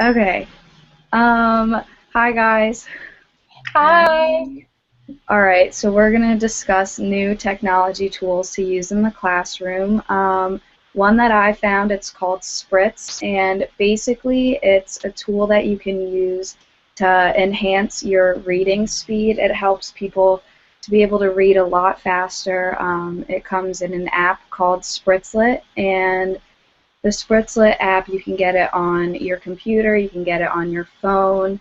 Okay. Hi guys. Hi. All right, so we're going to discuss new technology tools to use in the classroom. One that I found, it's called Spritz, and basically it's a tool that you can use to enhance your reading speed. It helps people to be able to read a lot faster. It comes in an app called Spritzlet, and the Spritzlet app, you can get it on your computer, you can get it on your phone.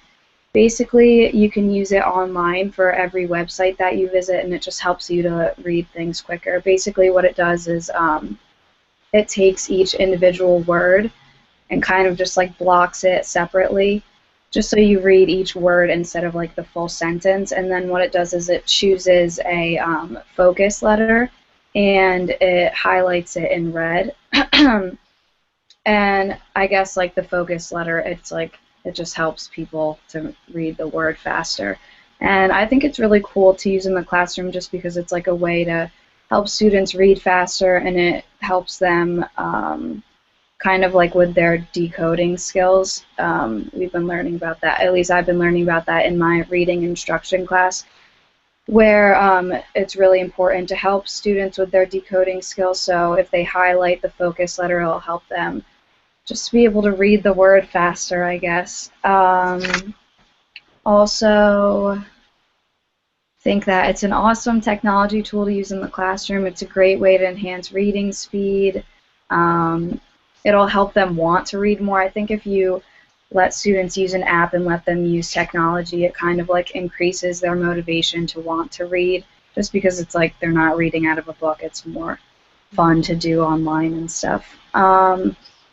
Basically, you can use it online for every website that you visit, and it just helps you to read things quicker. Basically, what it does is it takes each individual word and kind of just like blocks it separately, just so you read each word instead of like the full sentence. And then what it does is it chooses a focus letter and it highlights it in red. And I guess like the focus letter, it's like it just helps people to read the word faster. And I think it's really cool to use in the classroom just because it's like a way to help students read faster, and it helps them kind of like with their decoding skills. We've been learning about that. At least I've been learning about that in my reading instruction class, where it's really important to help students with their decoding skills. So if they highlight the focus letter, it'll help them just to be able to read the word faster, I guess. Also, think that it's an awesome technology tool to use in the classroom. It's a great way to enhance reading speed. Um, it'll help them want to read more. I think if you let students use an app and let them use technology, it kind of like increases their motivation to want to read, just because it's like they're not reading out of a book. It's more fun to do online and stuff.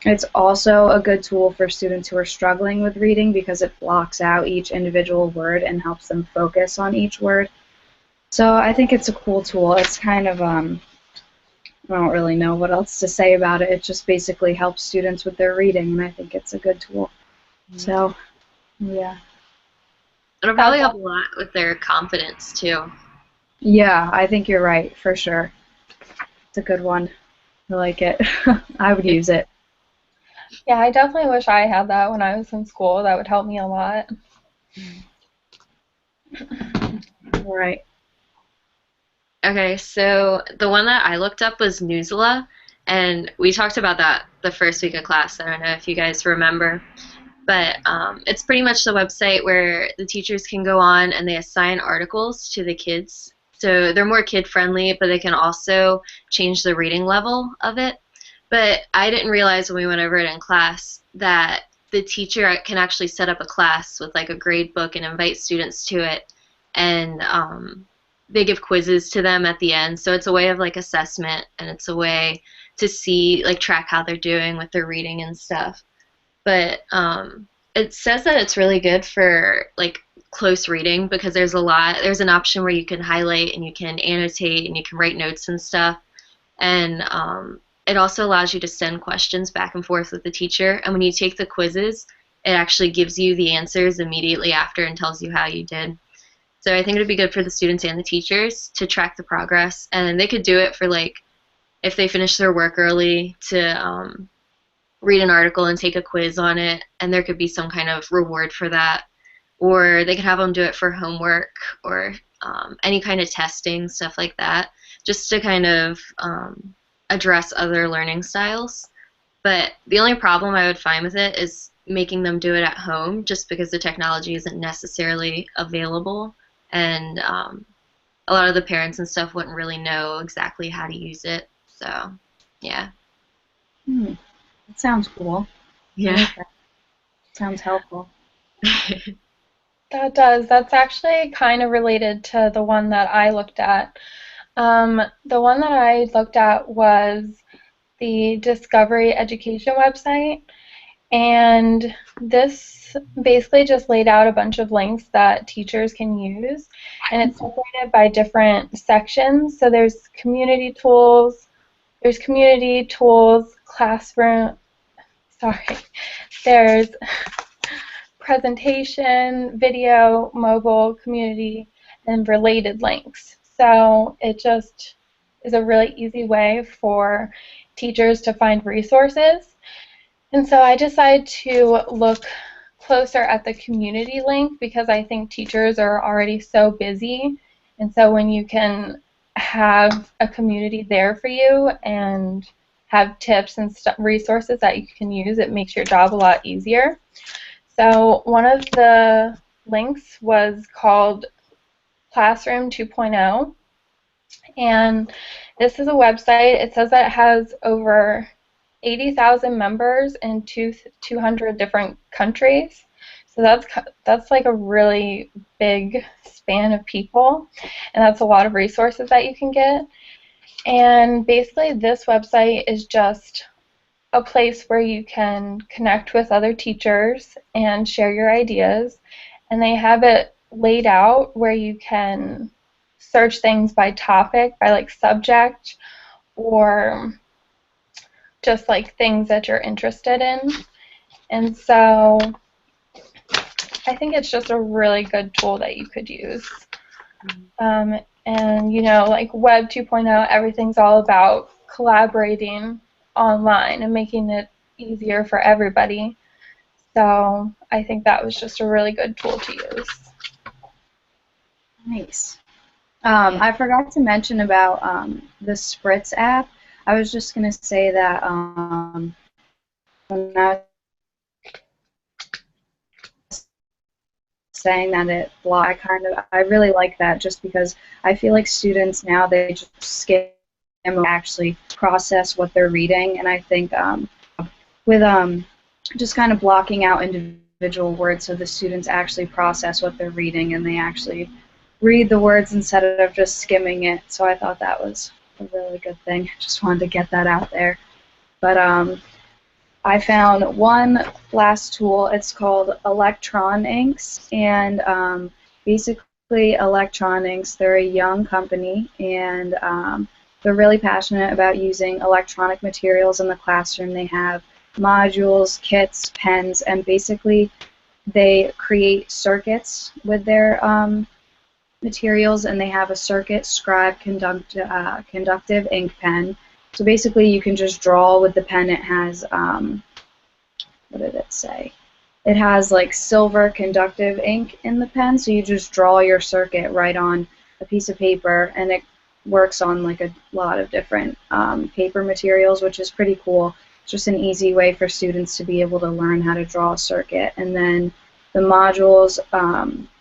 It's also a good tool for students who are struggling with reading because it blocks out each individual word and helps them focus on each word. So I think it's a cool tool. It's kind of, I don't really know what else to say about it. It just basically helps students with their reading, and I think it's a good tool. So, yeah. It'll probably That's help a lot with their confidence too. Yeah, I think you're right, for sure. It's a good one. I like it. I would use it. yeah, I definitely wish I had that when I was in school. That would help me a lot. All right. Okay, so the one that I looked up was Newsela, and we talked about that the first week of class. I don't know if you guys remember, but it's pretty much the website where the teachers can go on and they assign articles to the kids. So they're more kid friendly, but they can also change the reading level of it. But I didn't realize when we went over it in class that the teacher can actually set up a class with like a grade book and invite students to it, and they give quizzes to them at the end. So it's a way of like assessment, and it's a way to see like track how they're doing with their reading and stuff. But it says that it's really good for like close reading because there's an option where you can highlight and you can annotate and you can write notes and stuff, and it also allows you to send questions back and forth with the teacher, and when you take the quizzes it actually gives you the answers immediately after and tells you how you did. So I think it would be good for the students and the teachers to track the progress, and they could do it for like if they finish their work early to read an article and take a quiz on it, and there could be some kind of reward for that. Or they could have them do it for homework or any kind of testing, stuff like that, just to kind of address other learning styles. But the only problem I would find with it is making them do it at home, just because the technology isn't necessarily available, and a lot of the parents and stuff wouldn't really know exactly how to use it. So, yeah. Hmm. That sounds cool. I Yeah. like that. Sounds helpful. That does. That's actually kind of related to the one that I looked at. The one that I looked at was the Discovery Education website, and this basically just laid out a bunch of links that teachers can use, and it's separated by different sections. So there's classroom, sorry, there's presentation, video, mobile, community, and related links. So it just is a really easy way for teachers to find resources. And so I decided to look closer at the community link because I think teachers are already so busy, and so when you can have a community there for you and have tips and resources that you can use, it makes your job a lot easier. So one of the links was called Classroom 2.0, and this is a website. It says that it has over 80,000 members in 200 different countries. So that's like a really big span of people, and that's a lot of resources that you can get. And basically this website is just a place where you can connect with other teachers and share your ideas, and they have it laid out where you can search things by topic, by like subject, or just like things that you're interested in. And so I think it's just a really good tool that you could use. And you know, like Web 2.0, everything's all about collaborating online and making it easier for everybody. So I think that was just a really good tool to use. Nice. I forgot to mention about the Spritz app. I was just going to say that when I was saying that I really like that just because I feel like students now, they just skim and actually process what they're reading, and I think with just kind of blocking out individual words so the students actually process what they're reading and they actually read the words instead of just skimming it. So I thought that was a really good thing. Just wanted to get that out there. But I found one last tool. It's called Electroninks, and basically Electroninks, they're a young company, and they're really passionate about using electronic materials in the classroom. They have modules, kits, pens, and basically they create circuits with their materials, and they have a circuit scribe conductive ink pen. So basically you can just draw with the pen. It has, what did it say? It has like silver conductive ink in the pen, so you just draw your circuit right on a piece of paper, and it works on like a lot of different paper materials, which is pretty cool. It's just an easy way for students to be able to learn how to draw a circuit. And then the modules,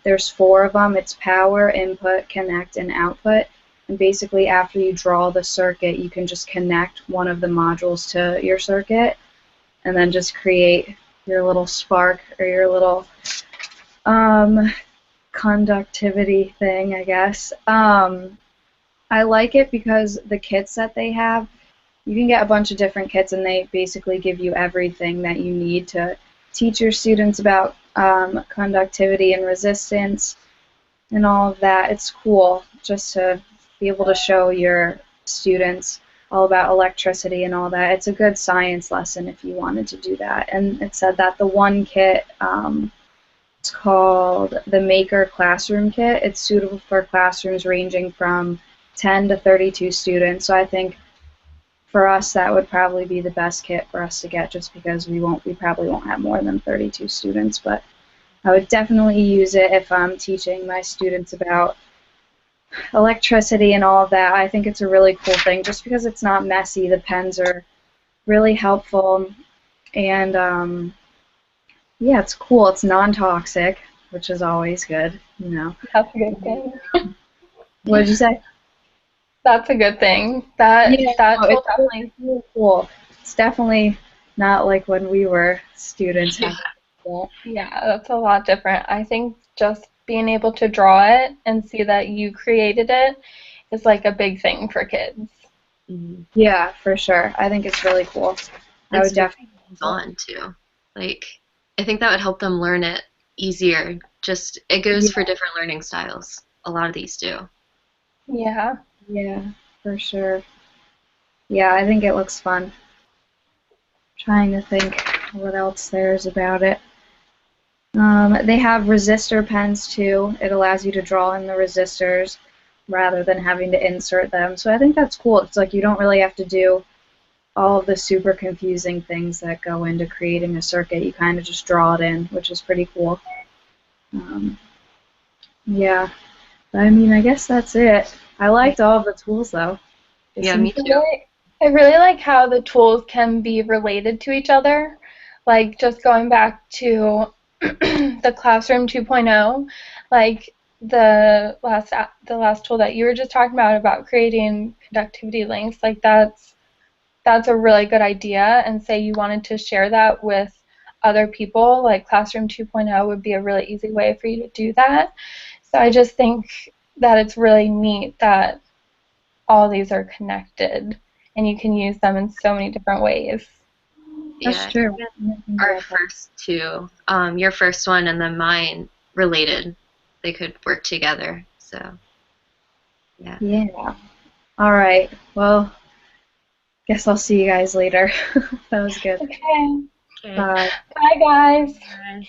there's 4 of them. It's power, input, connect, and output. And basically after you draw the circuit, you can just connect one of the modules to your circuit and then just create your little spark or your little conductivity thing, I guess. I like it because the kits that they have, you can get a bunch of different kits, and they basically give you everything that you need to teach your students about conductivity and resistance and all of that. It's cool just to be able to show your students all about electricity and all that. It's a good science lesson if you wanted to do that. And it said that the one kit, it's called the Maker Classroom Kit. It's suitable for classrooms ranging from 10 to 32 students. So I think for us that would probably be the best kit for us to get, just because we probably won't have more than 32 students. But I would definitely use it if I'm teaching my students about electricity and all of that. I think it's a really cool thing just because it's not messy. The pens are really helpful, and yeah, it's cool. It's non-toxic, which is always good, you know. That's a good thing. What did you say? That's a good thing. That tool definitely really cool. It's definitely not like when we were students. Yeah, that's a lot different. I think just being able to draw it and see that you created it is like a big thing for kids. Mm-hmm. Yeah, for sure. I think it's really cool. I would definitely on too. Like, I think that would help them learn it easier. Just it goes for different learning styles. A lot of these do. Yeah. Yeah, for sure. Yeah, I think it looks fun. Trying to think what else there's about it. They have resistor pens too. It allows you to draw in the resistors rather than having to insert them. So I think that's cool. It's like you don't really have to do all of the super confusing things that go into creating a circuit. You kind of just draw it in, which is pretty cool. Um, yeah, I mean, I guess that's it. I liked all of the tools, though. They Yeah, seem me too. I really like how the tools can be related to each other. Like just going back to the Classroom 2.0, like the last tool that you were just talking about creating conductivity links, like that's a really good idea. And say you wanted to share that with other people, like Classroom 2.0 would be a really easy way for you to do that. So I just think that it's really neat that all these are connected and you can use them in so many different ways. That's Yeah, true. even I didn't think our about that. first two, your first one and then mine related. They could work together. So, yeah. Yeah. All right. Well, guess I'll see you guys later. That was good. Okay. Okay. Bye. Bye, guys. Bye.